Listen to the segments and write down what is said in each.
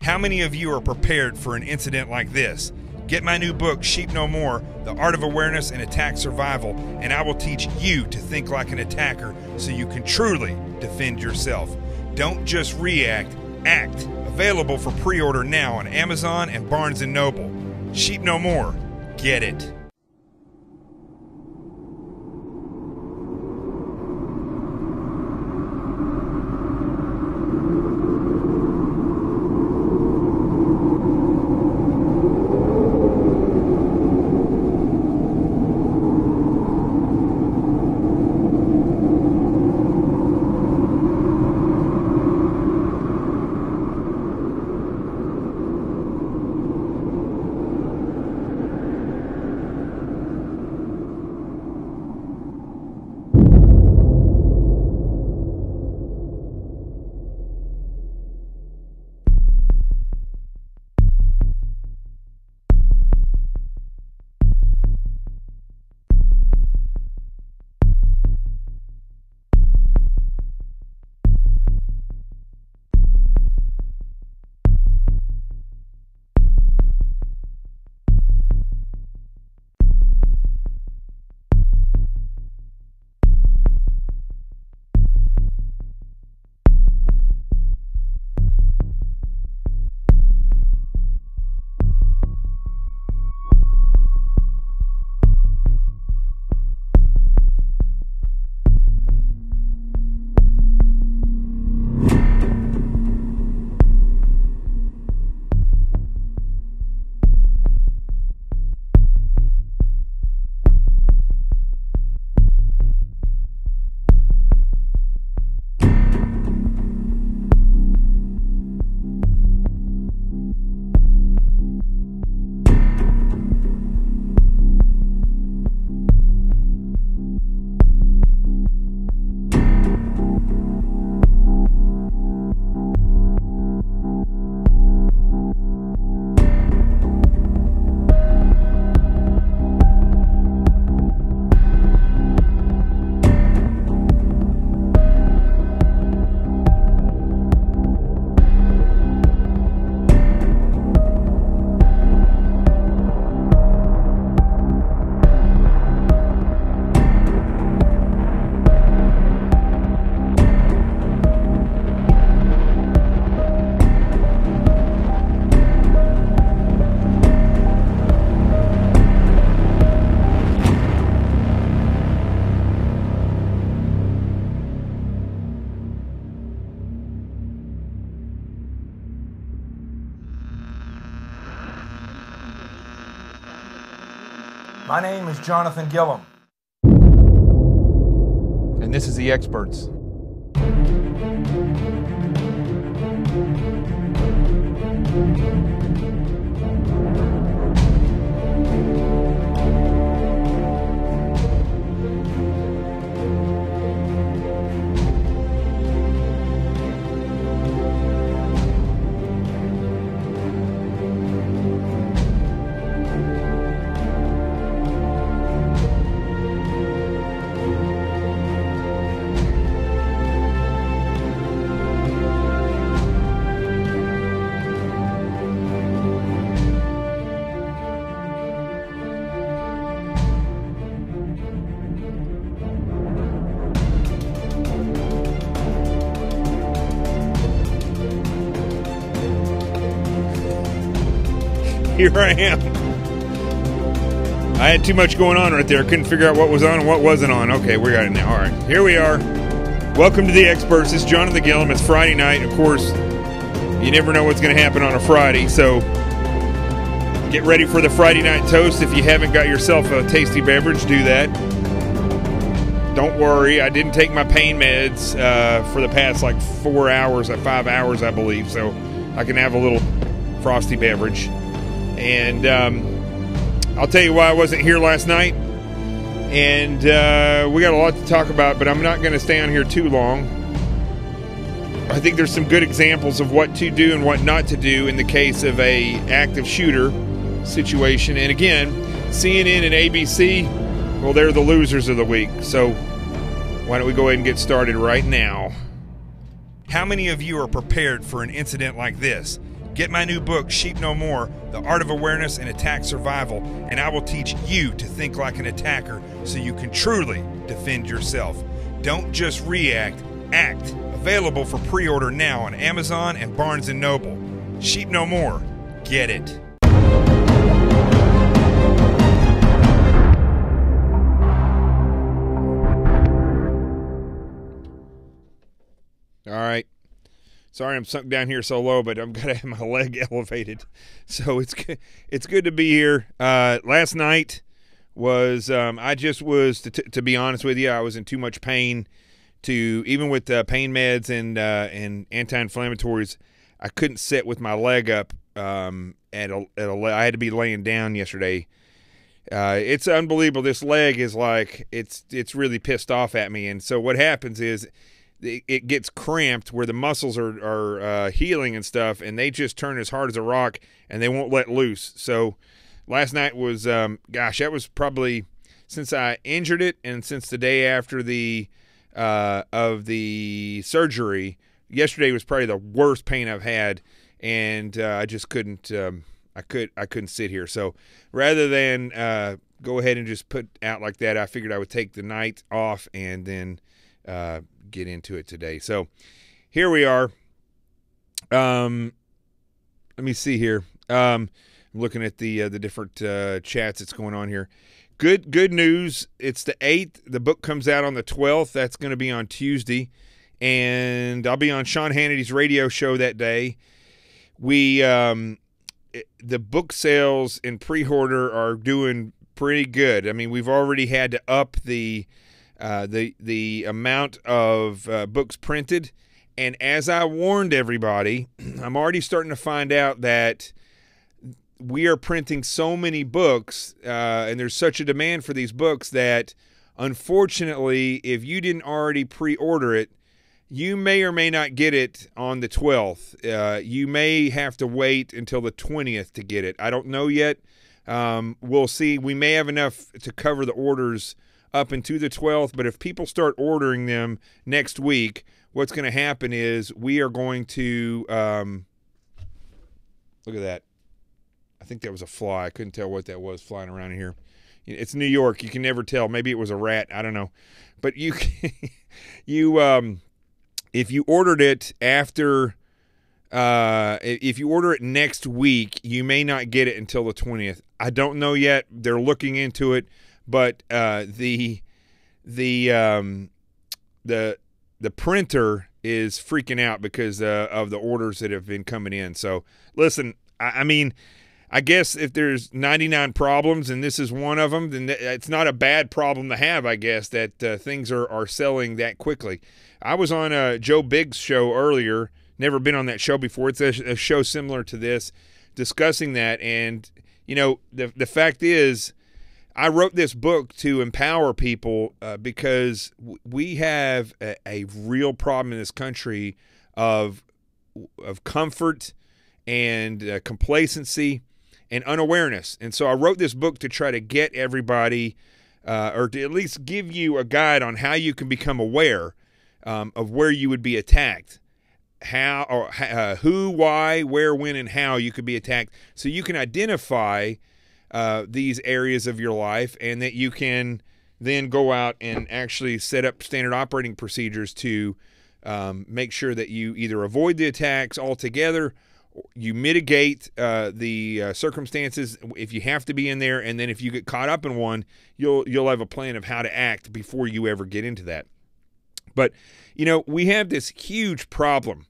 How many of you are prepared for an incident like this? Get my new book, Sheep No More, The Art of Awareness and Attack Survival, and I will teach you to think like an attacker so you can truly defend yourself. Don't just react, act. Available for pre-order now on Amazon and Barnes & Noble. Sheep No More. Get it. My name is Jonathan Gillum. And this is The Experts. Here I am. I had too much going on right there. I couldn't figure out what was on and what wasn't on. Okay, we got it now. All right, here we are. Welcome to The Experts. It's Jonathan Gillum. It's Friday night. Of course, you never know what's going to happen on a Friday, so get ready for the Friday night toast. If you haven't got yourself a tasty beverage, do that. Don't worry, I didn't take my pain meds for the past like 4 hours, 5 hours, I believe, so I can have a little frosty beverage. And I'll tell you why I wasn't here last night. And we got a lot to talk about, but I'm not going to stay on here too long. I think there's some good examples of what to do and what not to do in the case of a active shooter situation. And again, CNN and ABC, well, they're the losers of the week. So why don't we go ahead and get started right now. How many of you are prepared for an incident like this? Get my new book, Sheep No More, The Art of Awareness and Attack Survival, and I will teach you to think like an attacker so you can truly defend yourself. Don't just react, act. Available for pre-order now on Amazon and Barnes & Noble. Sheep No More. Get it. All right. Sorry I'm sunk down here so low, but I'm going to have my leg elevated. So it's good to be here. Last night was, I just was, to be honest with you, I was in too much pain to, even with pain meds and anti-inflammatories, I couldn't sit with my leg up I had to be laying down yesterday. It's unbelievable. This leg is like, it's really pissed off at me. And so what happens is, it gets cramped where the muscles are healing and stuff, and they just turn as hard as a rock, and they won't let loose. So last night was, that was probably, since I injured it and since the day after the surgery, yesterday was probably the worst pain I've had, and I just couldn't, I couldn't sit here. So rather than go ahead and just put out like that, I figured I would take the night off and then get into it today. So here we are. Let me see here. I'm looking at the different chats that's going on here. Good news. It's the 8th. The book comes out on the 12th. That's going to be on Tuesday, and I'll be on Sean Hannity's radio show that day. The book sales in pre-order are doing pretty good. I mean, we've already had to up the amount of books printed, and as I warned everybody, I'm already starting to find out that we are printing so many books, and there's such a demand for these books that, unfortunately, if you didn't already pre-order it, you may or may not get it on the 12th. You may have to wait until the 20th to get it. I don't know yet. We'll see. We may have enough to cover the orders up into the 12th, but if people start ordering them next week, what's going to happen is we are going to, look at that. I think that was a fly. I couldn't tell what that was flying around in here. It's New York. You can never tell. Maybe it was a rat. I don't know. But if you ordered it after, if you order it next week, you may not get it until the 20th. I don't know yet. They're looking into it. But the printer is freaking out because of the orders that have been coming in. So listen, I mean, I guess if there's 99 problems and this is one of them, then it's not a bad problem to have. I guess that things are selling that quickly. I was on Joe Biggs' show earlier. Never been on that show before. It's a show similar to this, discussing that. And you know, the fact is, I wrote this book to empower people because we have a real problem in this country of comfort and complacency and unawareness. And so I wrote this book to try to get everybody or to at least give you a guide on how you can become aware of where you would be attacked, how or who, why, where, when, and how you could be attacked, so you can identify these areas of your life, and that you can then go out and actually set up standard operating procedures to make sure that you either avoid the attacks altogether, you mitigate the circumstances if you have to be in there, and then if you get caught up in one, you'll have a plan of how to act before you ever get into that. But you know, we have this huge problem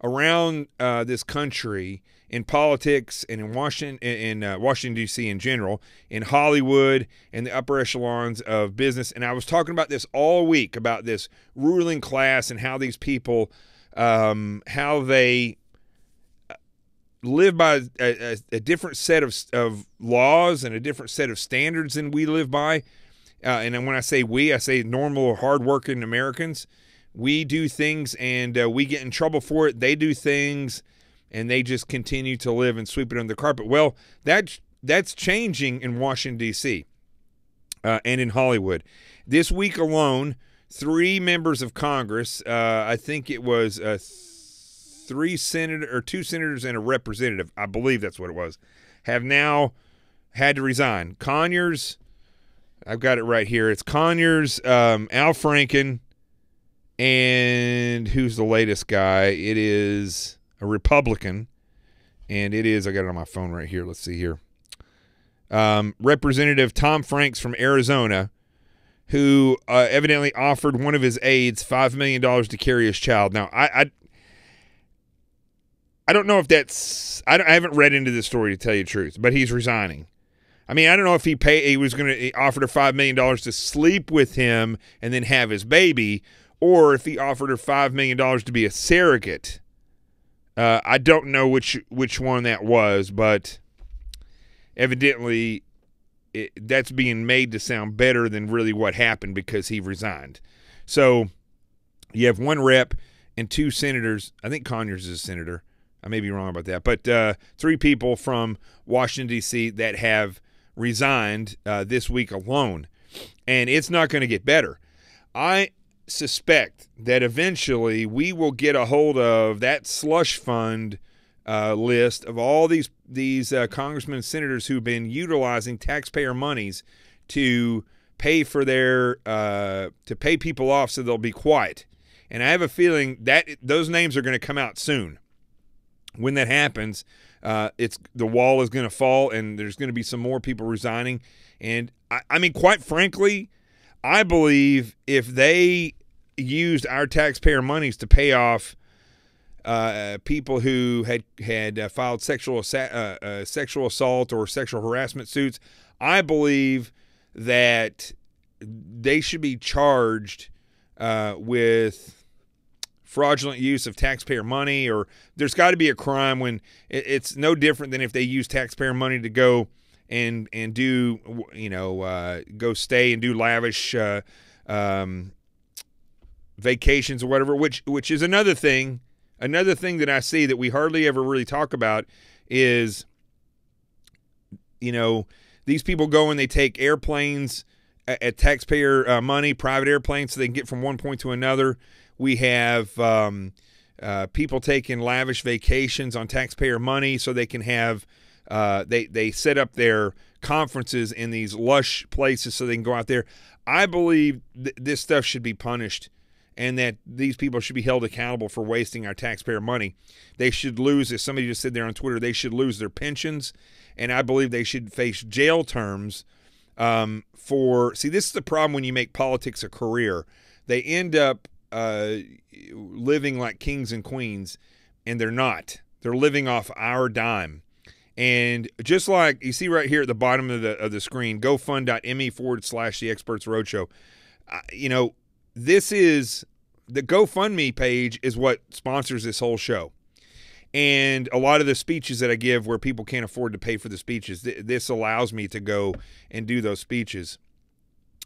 around this country, in politics and in Washington, D.C. in general, in Hollywood and the upper echelons of business. And I was talking about this all week, about this ruling class and how these people, how they live by a different set of laws and a different set of standards than we live by. And when I say we, I say normal, hardworking Americans. We do things and we get in trouble for it. They do things and they just continue to live and sweep it under the carpet. Well, that's changing in Washington, D.C. And in Hollywood. This week alone, 3 members of Congress, I think it was two senators and a representative, I believe that's what it was, have now had to resign. Conyers, I've got it right here. It's Conyers, Al Franken, and who's the latest guy? It is a Republican, and it is, I got it on my phone right here. Let's see here. Representative Tom Franks from Arizona, who evidently offered one of his aides $5 million to carry his child. Now, I don't know if that's – I haven't read into this story to tell you the truth, but he's resigning. I mean, I don't know if he offered her $5 million to sleep with him and then have his baby, or if he offered her $5 million to be a surrogate. I don't know which one that was, but evidently that's being made to sound better than really what happened because he resigned. So you have one rep and two senators. I think Conyers is a senator. I may be wrong about that. But three people from Washington, D.C. that have resigned this week alone. And it's not going to get better. I suspect that eventually we will get a hold of that slush fund list of all these congressmen and senators who've been utilizing taxpayer monies to pay for their to pay people off so they'll be quiet. And I have a feeling that those names are going to come out soon. When that happens, the wall is going to fall, and there's going to be some more people resigning. And I mean, quite frankly, I believe if they used our taxpayer monies to pay off people who had filed sexual assault or sexual harassment suits, I believe that they should be charged with fraudulent use of taxpayer money, or there's got to be a crime when it's no different than if they use taxpayer money to go and do, go stay and do lavish vacations or whatever, which is another thing. Another thing that I see that we hardly ever really talk about is, these people go and they take airplanes at taxpayer money, private airplanes, so they can get from one point to another. We have people taking lavish vacations on taxpayer money so they can have they set up their conferences in these lush places so they can go out there. I believe this stuff should be punished, and that these people should be held accountable for wasting our taxpayer money. They should lose, as somebody just said there on Twitter, they should lose their pensions, and I believe they should face jail terms see, this is the problem when you make politics a career. They end up living like kings and queens, and they're not. They're living off our dime. And just like you see right here at the bottom of the screen, gofund.me/The Experts Roadshow. This is the GoFundMe page is what sponsors this whole show. And a lot of the speeches that I give where people can't afford to pay for the speeches, this allows me to go and do those speeches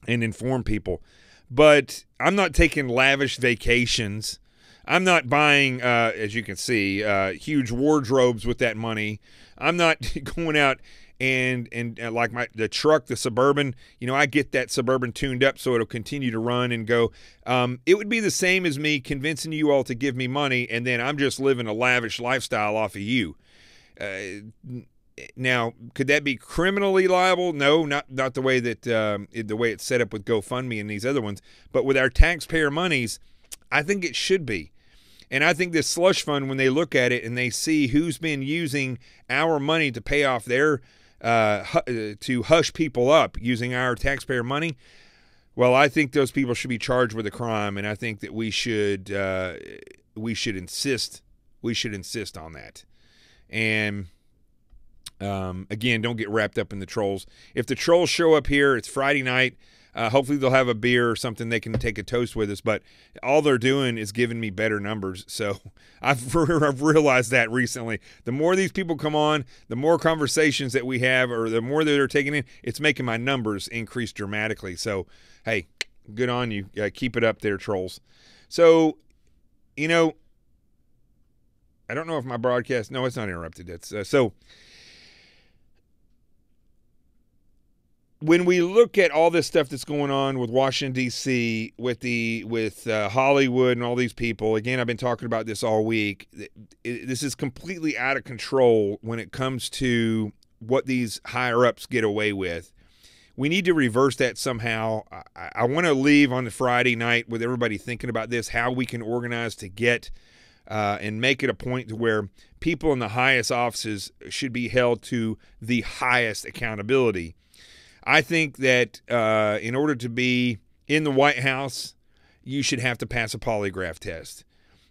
and inform people. But I'm not taking lavish vacations. I'm not buying, as you can see, huge wardrobes with that money. I'm not going out and like the truck, the Suburban, I get that Suburban tuned up so it'll continue to run and go. It would be the same as me convincing you all to give me money, and then I'm just living a lavish lifestyle off of you. Now, could that be criminally liable? No, not the way that the way it's set up with GoFundMe and these other ones. But with our taxpayer monies, I think it should be. And I think this slush fund, when they look at it and they see who's been using our money to pay off their to hush people up using our taxpayer money, well, I think those people should be charged with a crime, and I think that we should insist on that. And again, don't get wrapped up in the trolls. If the trolls show up here, it's Friday night. Hopefully they'll have a beer or something they can take a toast with us. But all they're doing is giving me better numbers. So I've realized that recently. The more these people come on, the more conversations that we have, or the more that they're taking in, it's making my numbers increase dramatically. So, hey, good on you. Keep it up there, trolls. So, I don't know if my broadcast – no, it's not interrupted. It's so – when we look at all this stuff that's going on with Washington D.C., with Hollywood and all these people, again, I've been talking about this all week. This is completely out of control when it comes to what these higher ups get away with. We need to reverse that somehow. I want to leave on the Friday night with everybody thinking about this, how we can organize to get and make it a point to where people in the highest offices should be held to the highest accountability. I think that in order to be in the White House, you should have to pass a polygraph test.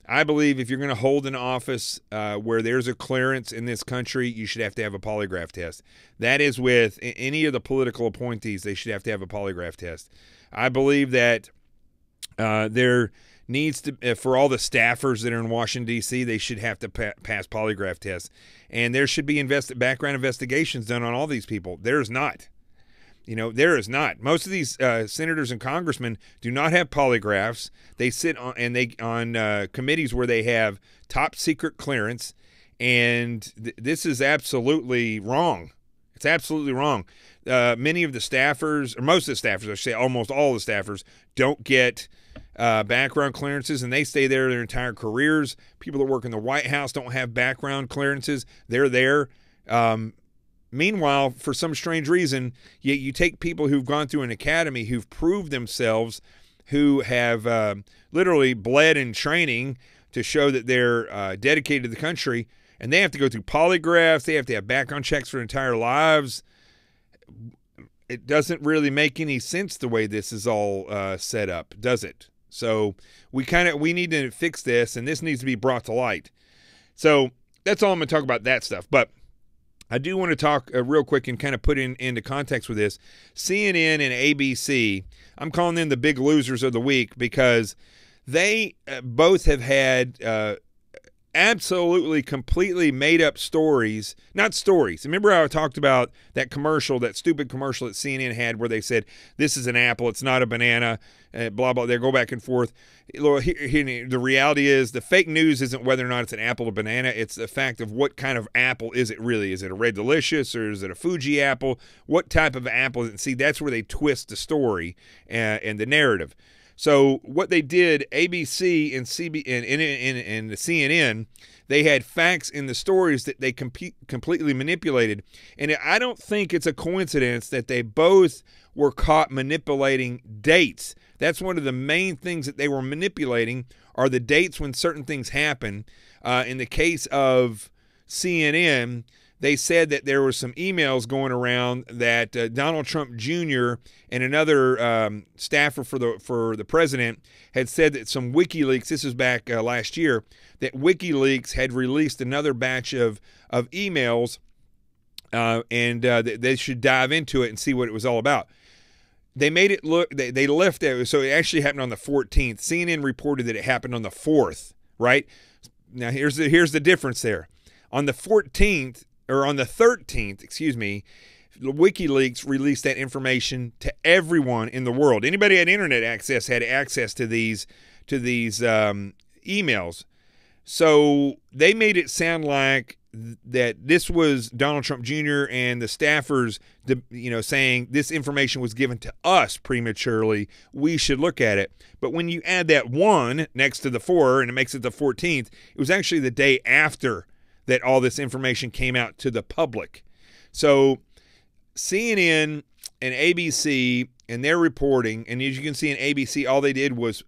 I believe if you're going to hold an office where there's a clearance in this country, you should have to have a polygraph test. That is with any of the political appointees, they should have to have a polygraph test. I believe that there needs to, for all the staffers that are in Washington, D.C., they should have to pass polygraph tests. And there should be background investigations done on all these people. There's not. There is not. Most of these senators and congressmen do not have polygraphs. They sit on committees where they have top secret clearance, and this is absolutely wrong. It's absolutely wrong. Many of the staffers, or most of the staffers, I should say almost all the staffers, don't get background clearances, and they stay there their entire careers. People that work in the White House don't have background clearances. They're there. Meanwhile, for some strange reason, you take people who've gone through an academy, who've proved themselves, who have literally bled in training to show that they're dedicated to the country, and they have to go through polygraphs. They have to have background checks for their entire lives. It doesn't really make any sense the way this is all set up, does it? So we need to fix this, and this needs to be brought to light. So that's all I'm going to talk about, that stuff. But I do want to talk real quick and kind of put into context with this. CNN and ABC, I'm calling them the big losers of the week because they both have had absolutely completely made up stories. Not stories. Remember how I talked about that commercial, that stupid commercial that CNN had where they said, this is an apple, it's not a banana, blah, blah. They go back and forth. The reality is the fake news isn't whether or not it's an apple or banana. It's the fact of what kind of apple is it really. Is it a Red Delicious or is it a Fuji apple? What type of apple is it? See, that's where they twist the story and the narrative. So what they did, ABC and and the CNN, they had facts in the stories that they completely manipulated. And I don't think it's a coincidence that they both were caught manipulating dates. That's one of the main things that they were manipulating, are the dates when certain things happen. In the case of CNN, they said that there were some emails going around that Donald Trump Jr. and another staffer for the president had said that some WikiLeaks, this was back last year, that WikiLeaks had released another batch of emails, and they should dive into it and see what it was all about. They made it look, they left it, so it actually happened on the 14th. CNN reported that it happened on the 4th, right? Now here's the difference there. On the 14th, or on the 13th, excuse me, WikiLeaks released that information to everyone in the world. Anybody had internet access had access to these emails. So they made it sound like that this was Donald Trump Jr. and the staffers, saying this information was given to us prematurely. We should look at it. But when you add that 1 next to the 4 and it makes it the 14th, it was actually the day after that all this information came out to the public. So CNN and ABC and their reporting, and as you can see in ABC, all they did was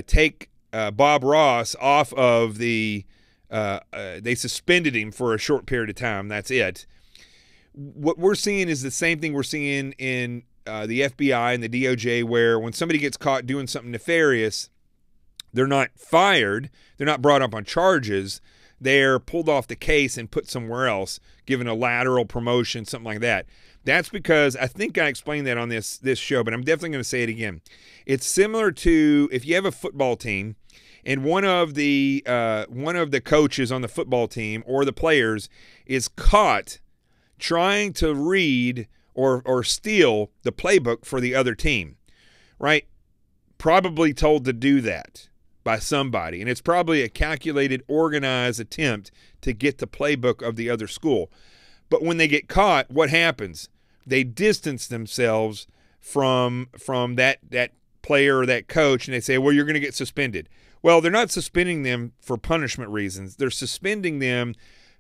take Bob Ross off of the. They suspended him for a short period of time. That's it. What we're seeing is the same thing we're seeing in the FBI and the DOJ, where when somebody gets caught doing something nefarious, they're not fired. They're not brought up on charges. They're pulled off the case and put somewhere else, given a lateral promotion, something like that. That's because, I think I explained that on this show, but I'm definitely going to say it again. It's similar to if you have a football team and one of the coaches on the football team or the players is caught trying to read or steal the playbook for the other team, right? Probably told to do that by somebody, and it's probably a calculated, organized attempt to get the playbook of the other school. But when they get caught, what happens? they distance themselves from that player or that coach, and they say, well, you're going to get suspended. Well, they're not suspending them for punishment reasons. They're suspending them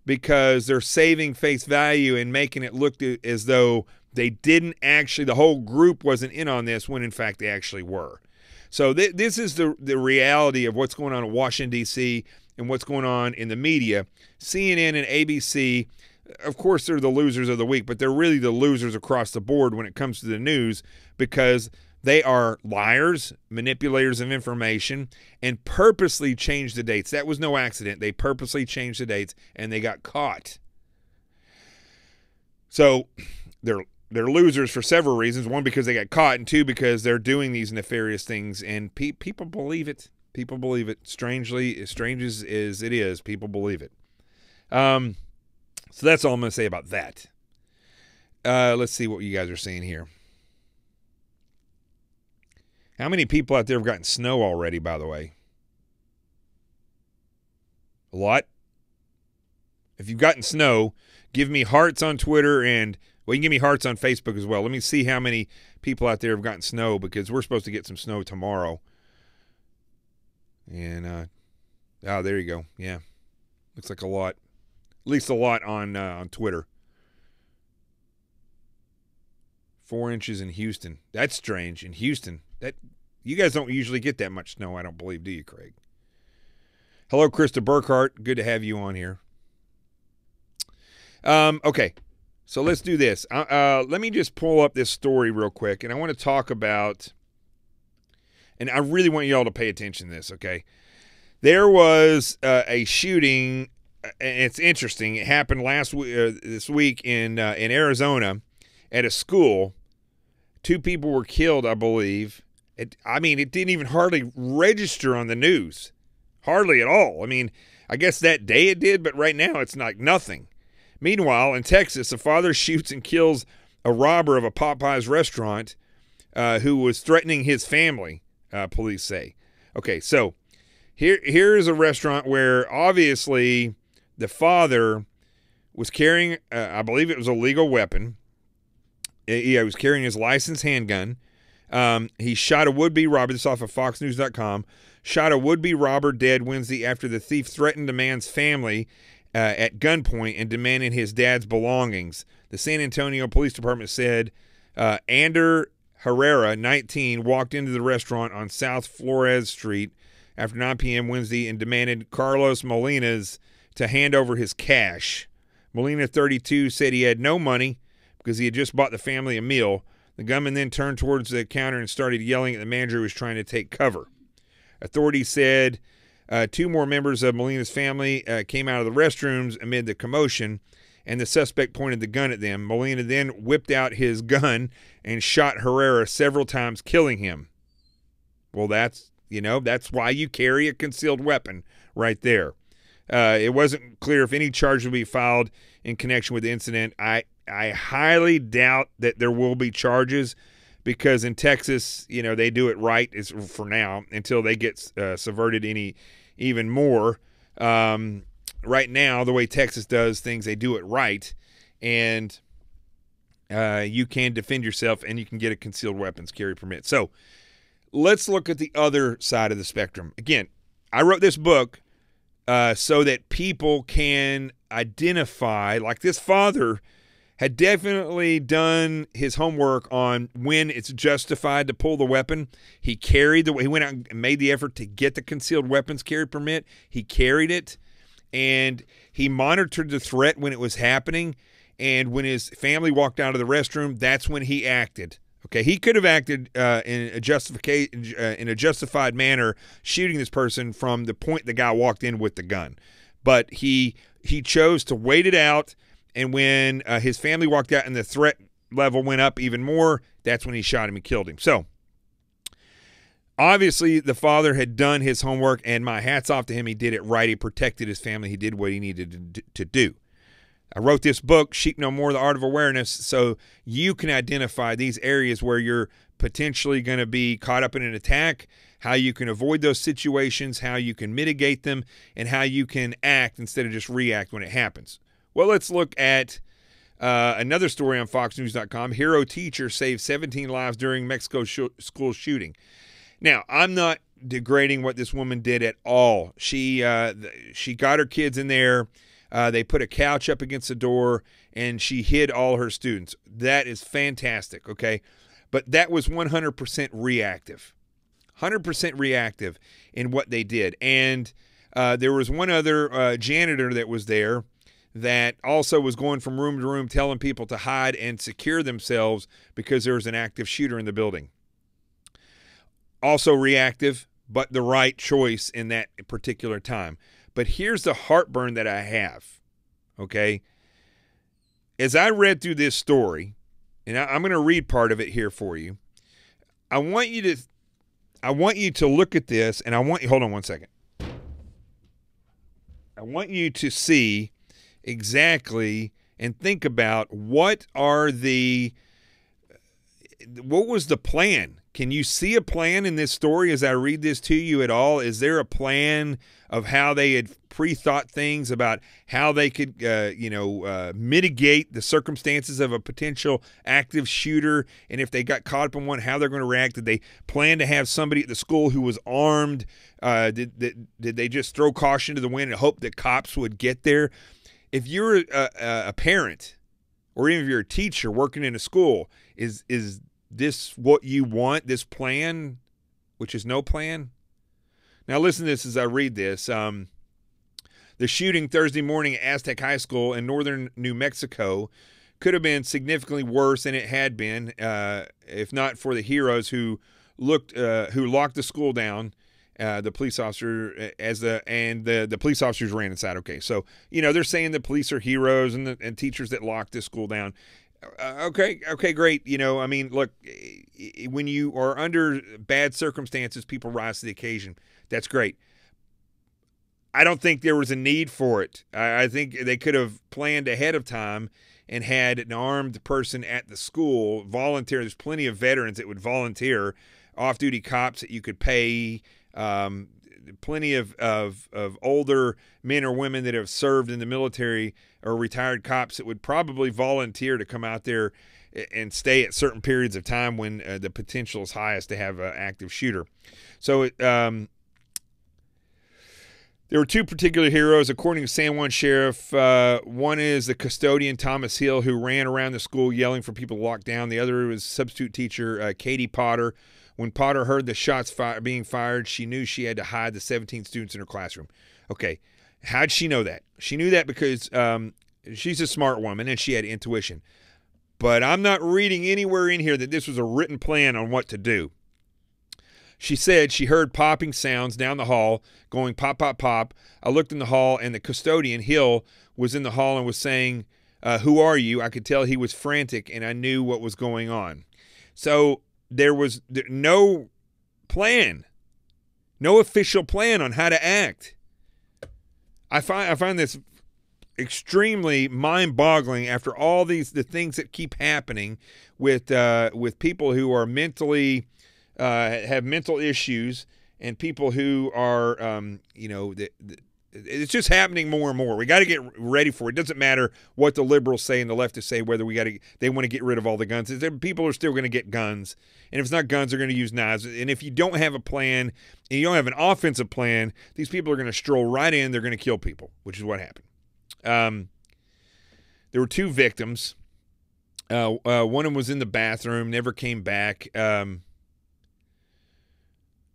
because they're saving face value and making it look as though they didn't actually, the whole group wasn't in on this, when in fact they actually were. So this is the reality of what's going on in Washington, D.C., and what's going on in the media. CNN and ABC, of course, they're the losers of the week, but they're really the losers across the board when it comes to the news, because they are liars, manipulators of information, and purposely changed the dates. That was no accident. They purposely changed the dates, and they got caught. So they're losers for several reasons. One, because they got caught, and two, because they're doing these nefarious things, and people believe it. People believe it. Strangely, as strange as it is, people believe it. So that's all I'm going to say about that. Let's see what you guys are seeing here. How many people out there have gotten snow already, by the way? A lot? If you've gotten snow, give me hearts on Twitter, and, well, you can give me hearts on Facebook as well. Let me see how many people out there have gotten snow, because we're supposed to get some snow tomorrow. And, oh, there you go. Yeah. Looks like a lot. At least a lot on Twitter. 4 inches in Houston. That's strange. In Houston. You guys don't usually get that much snow, I don't believe, do you, Craig? Hello, Krista Burkhart. Good to have you on here. Okay, so let's do this. Let me just pull up this story real quick, and I want to talk about, and I really want you all to pay attention to this, okay? There was a shooting, and it's interesting. It happened this week in Arizona at a school. 2 people were killed, I believe. It didn't even hardly register on the news. Hardly at all. I mean, I guess that day it did, but right now it's like nothing. Meanwhile, in Texas, a father shoots and kills a robber of a Popeyes restaurant who was threatening his family, police say. Okay, so here is a restaurant where obviously the father was carrying, I believe it was a legal weapon. He was carrying his licensed handgun. He shot a would-be robber, this off of FoxNews.com, shot a would-be robber dead Wednesday after the thief threatened the man's family at gunpoint and demanded his dad's belongings. The San Antonio Police Department said Ander Herrera, 19, walked into the restaurant on South Flores Street after 9 p.m. Wednesday and demanded Carlos Molina's to hand over his cash. Molina, 32, said he had no money because he had just bought the family a meal. The gunman then turned towards the counter and started yelling at the manager who was trying to take cover. Authorities said 2 more members of Molina's family came out of the restrooms amid the commotion, and the suspect pointed the gun at them. Molina then whipped out his gun and shot Herrera several times, killing him. Well, that's why you carry a concealed weapon right there. It wasn't clear if any charge would be filed in connection with the incident. I highly doubt that there will be charges, because in Texas, they do it right for now until they get subverted even more. Right now, the way Texas does things, they do it right, and you can defend yourself and you can get a concealed weapons carry permit. So let's look at the other side of the spectrum. Again, I wrote this book so that people can identify, like this father had definitely done his homework on when it's justified to pull the weapon. He went out and made the effort to get the concealed weapons carry permit. He carried it, and he monitored the threat when it was happening. And when his family walked out of the restroom, that's when he acted. Okay, he could have acted in a justified manner, shooting this person from the point the guy walked in with the gun. But he chose to wait it out. And when his family walked out and the threat level went up even more, that's when he shot him and killed him. So, obviously, the father had done his homework, and my hat's off to him. He did it right. He protected his family. He did what he needed to do. I wrote this book, Sheep No More, The Art of Awareness, so you can identify these areas where you're potentially going to be caught up in an attack, how you can avoid those situations, how you can mitigate them, and how you can act instead of just react when it happens. Well, let's look at Another story on FoxNews.com, hero teacher saved 17 lives during Mexico school shooting. Now, I'm not degrading what this woman did at all. She got her kids in there. They put a couch up against the door, and she hid all her students. That is fantastic, okay? But that was 100% reactive. 100% reactive in what they did. And there was one other janitor that was there that also was going from room to room telling people to hide and secure themselves because there was an active shooter in the building. Also reactive, but the right choice in that particular time. But here's the heartburn that I have, okay? As I read through this story, and I'm going to read part of it here for you, I want you to look at this, and hold on one second. I want you to see exactly and think about what was the plan? Can you see a plan in this story as I read this to you at all? Is there a plan of how they had pre-thought things about how they could, mitigate the circumstances of a potential active shooter? And if they got caught up in one, how they're going to react? Did they plan to have somebody at the school who was armed? Did they just throw caution to the wind and hope that cops would get there? If you're a parent, or even if you're a teacher working in a school, is this what you want, this plan, which is no plan? Now listen to this as I read this. The shooting Thursday morning at Aztec High School in northern New Mexico could have been significantly worse than it had been, if not for the heroes who locked the school down. The police officer the police officers ran inside. Okay, so they're saying the police are heroes and teachers that locked this school down. Okay, great. Look, when you are under bad circumstances, people rise to the occasion. That's great. I don't think there was a need for it. I think they could have planned ahead of time and had an armed person at the school volunteer. There's plenty of veterans that would volunteer, off-duty cops that you could pay. Plenty of older men or women that have served in the military or retired cops that would probably volunteer to come out there and stay at certain periods of time when the potential is highest to have an active shooter. So there were two particular heroes, according to San Juan Sheriff. One is the custodian, Thomas Hill, who ran around the school yelling for people to lock down. The other was substitute teacher, Katie Potter. When Potter heard the shots being fired, she knew she had to hide the 17 students in her classroom. Okay, how'd she know that? She knew that because she's a smart woman and she had intuition. But I'm not reading anywhere in here that this was a written plan on what to do. She said she heard popping sounds down the hall, going pop, pop, pop. I looked in the hall, and the custodian, Hill, was in the hall and was saying, who are you? I could tell he was frantic, and I knew what was going on. So there was no plan, no official plan on how to act. I find this extremely mind-boggling after all the things that keep happening with people who are mentally have mental issues and people who are it's just happening more and more. We got to get ready for it. It doesn't matter what the liberals say and the leftists say, whether they want to get rid of all the guns. People are still going to get guns. And if it's not guns, they're going to use knives. And if you don't have a plan and you don't have an offensive plan, these people are going to stroll right in. They're going to kill people, which is what happened. There were two victims. One of them was in the bathroom, never came back.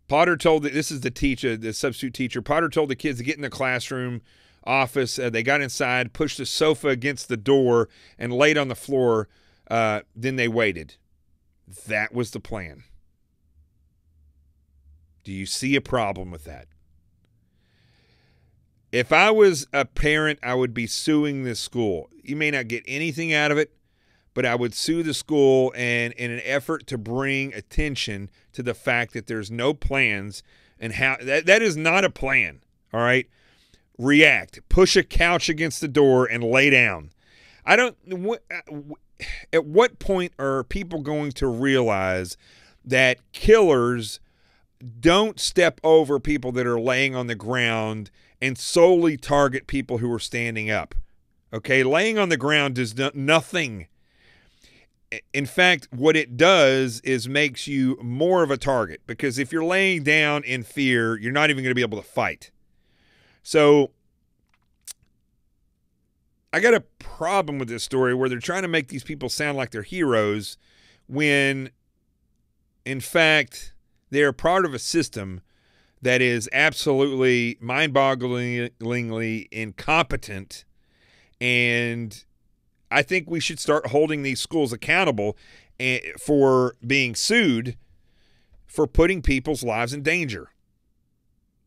Potter told this is the substitute teacher. Potter told the kids to get in the classroom office. They got inside, pushed the sofa against the door, and laid on the floor. Then they waited. That was the plan. Do you see a problem with that? If I was a parent, I would be suing this school. You may not get anything out of it, but I would sue the school and in an effort to bring attention to the fact that there's no plans and how that is not a plan. All right. React, push a couch against the door and lay down. At what point are people going to realize that killers don't step over people that are laying on the ground and solely target people who are standing up? Okay, laying on the ground does nothing. In fact, what it does is makes you more of a target, because if you're laying down in fear, you're not even going to be able to fight. So I got a problem with this story where they're trying to make these people sound like they're heroes when, in fact, they're part of a system that is absolutely mind-bogglingly incompetent. And I think we should start holding these schools accountable for being sued for putting people's lives in danger.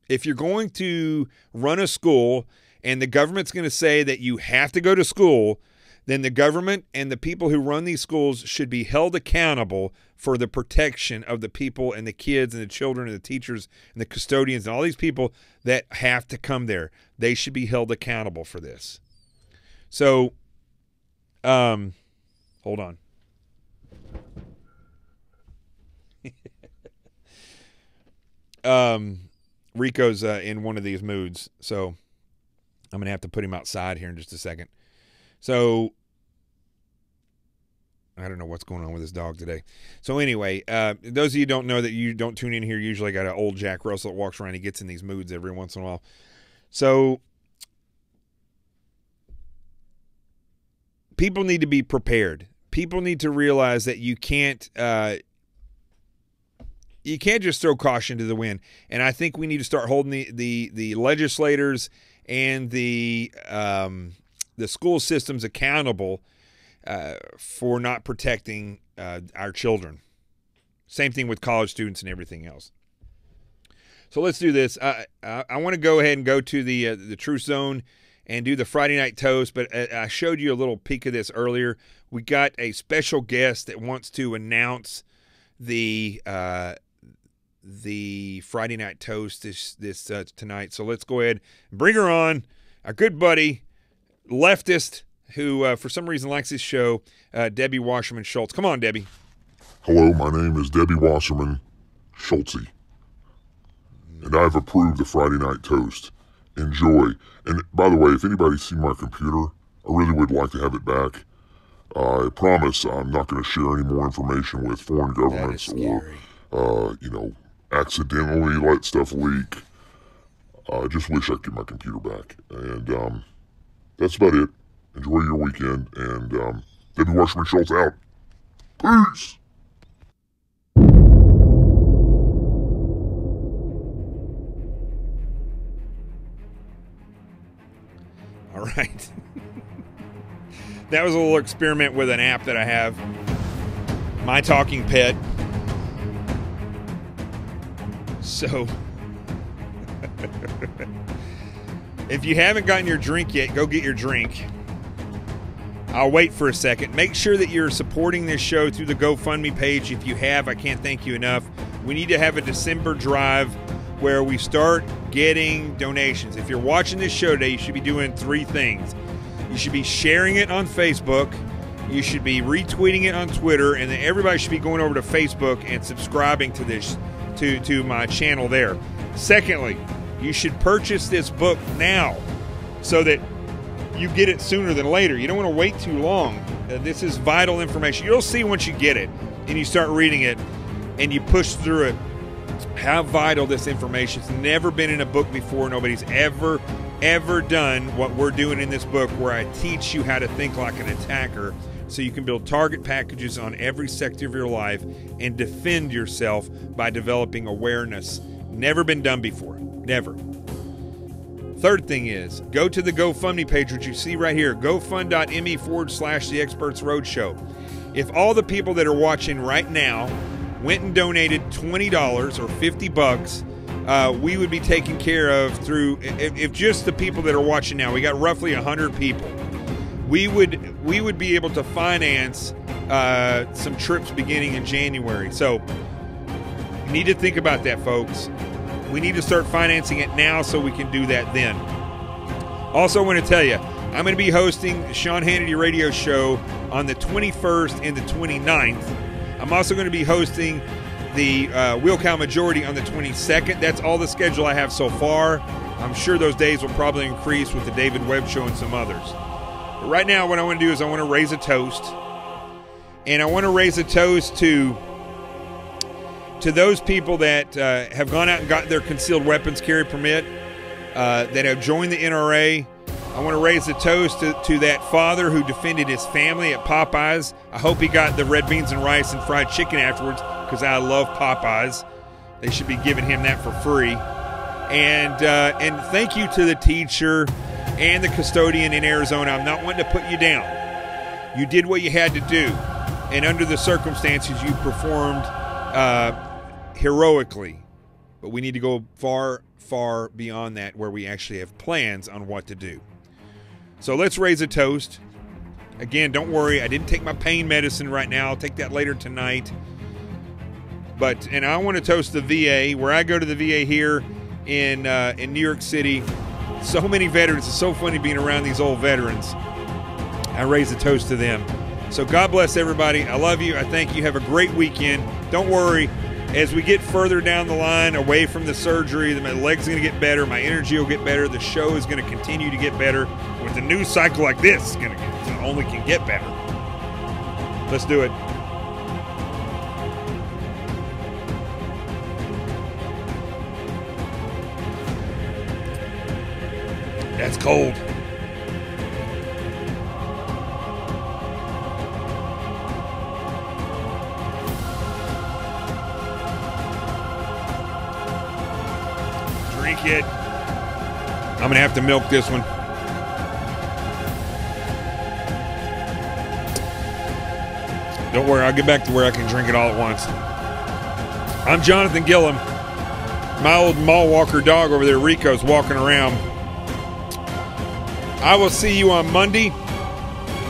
If you're going to run a school and the government's going to say that you have to go to school, then the government and the people who run these schools should be held accountable for the protection of the people and the kids and the children and the teachers and the custodians and all these people that have to come there. They should be held accountable for this. So, hold on. Rico's in one of these moods, so I'm going to have to put him outside here in just a second. So, I don't know what's going on with this dog today. So anyway, those of you who don't know that you don't tune in here, usually I got an old Jack Russell that walks around. He gets in these moods every once in a while. So people need to be prepared. People need to realize that you can't just throw caution to the wind. And I think we need to start holding the legislators and the school systems accountable for not protecting our children. Same thing with college students and everything else. So let's do this. I want to go ahead and go to the Truth Zone and do the Friday Night Toast, but I showed you a little peek of this earlier. We got a special guest that wants to announce the Friday Night Toast this tonight. So let's go ahead and bring her on. Our good buddy, leftist, who for some reason likes this show, Debbie Wasserman Schultz. Come on, Debbie. Hello, my name is Debbie Wasserman Schultz, and I've approved the Friday Night Toast. Enjoy. And by the way, if anybody's seen my computer, I really would like to have it back. I promise I'm not going to share any more information with foreign governments or, accidentally let stuff leak. I just wish I could get my computer back. And that's about it. Enjoy your weekend, and Debbie Wasserman Schultz out. Peace! All right. That was a little experiment with an app that I have, My Talking Pet. So, if you haven't gotten your drink yet, go get your drink. I'll wait for a second. Make sure that you're supporting this show through the GoFundMe page. If you have, I can't thank you enough. We need to have a December drive where we start getting donations. If you're watching this show today, you should be doing three things. You should be sharing it on Facebook. You should be retweeting it on Twitter. And then everybody should be going over to Facebook and subscribing to this, to my channel there. Secondly, you should purchase this book now so that you get it sooner than later. You don't want to wait too long. This is vital information. You'll see once you get it and you start reading it and you push through it how vital this information is. Never been in a book before. Nobody's ever done what we're doing in this book, where I teach you how to think like an attacker so you can build target packages on every sector of your life and defend yourself by developing awareness. Never been done before. Never. Third thing is, go to the GoFundMe page, which you see right here, gofund.me/The Experts Roadshow. If all the people that are watching right now went and donated $20 or $50, we would be taken care of through, if just the people that are watching now, we got roughly 100 people, we would be able to finance some trips beginning in January. So you need to think about that, folks. We need to start financing it now so we can do that then. Also, I want to tell you, I'm going to be hosting the Sean Hannity radio show on the 21st and the 29th. I'm also going to be hosting the Wheel Cow Majority on the 22nd. That's all the schedule I have so far. I'm sure those days will probably increase with the David Webb show and some others. But right now, what I want to do is I want to raise a toast. And I want to raise a toast to those people that have gone out and got their concealed weapons carry permit, that have joined the NRA. I want to raise a toast to that father who defended his family at Popeyes. I hope he got the red beans and rice and fried chicken afterwards, because I love Popeyes. They should be giving him that for free. And thank you to the teacher and the custodian in Arizona. I'm not wanting to put you down. You did what you had to do. And under the circumstances, you performed heroically. But we need to go far, far beyond that, where we actually have plans on what to do. So let's raise a toast. Again, don't worry. I didn't take my pain medicine right now. I'll take that later tonight. And I want to toast the VA. Where I go to the VA here in New York City, so many veterans. It's so funny being around these old veterans. I raise a toast to them. So God bless everybody. I love you. I thank you. Have a great weekend. Don't worry. As we get further down the line, away from the surgery, my legs are going to get better. My energy will get better. The show is going to continue to get better. With a news cycle like this, it only can get better. Let's do it. That's cold. Drink it. I'm going to have to milk this one. Don't worry, I'll get back to where I can drink it all at once. I'm Jonathan Gillum. My old mall walker dog over there, Rico's walking around. I will see you on Monday.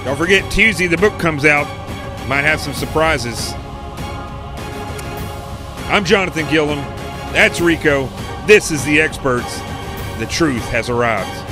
Don't forget, Tuesday the book comes out. Might have some surprises. I'm Jonathan Gillum. That's Rico. This is The Experts. The truth has arrived.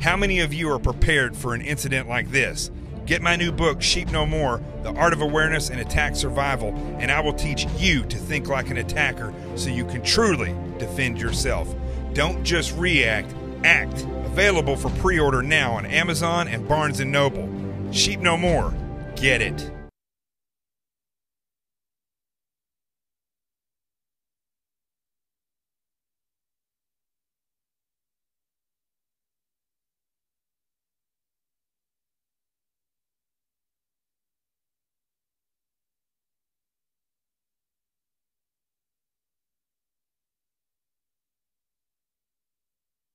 How many of you are prepared for an incident like this? Get my new book, Sheep No More, The Art of Awareness and Attack Survival, and I will teach you to think like an attacker so you can truly defend yourself. Don't just react, act. Available for pre-order now on Amazon and Barnes & Noble. Sheep No More. Get it.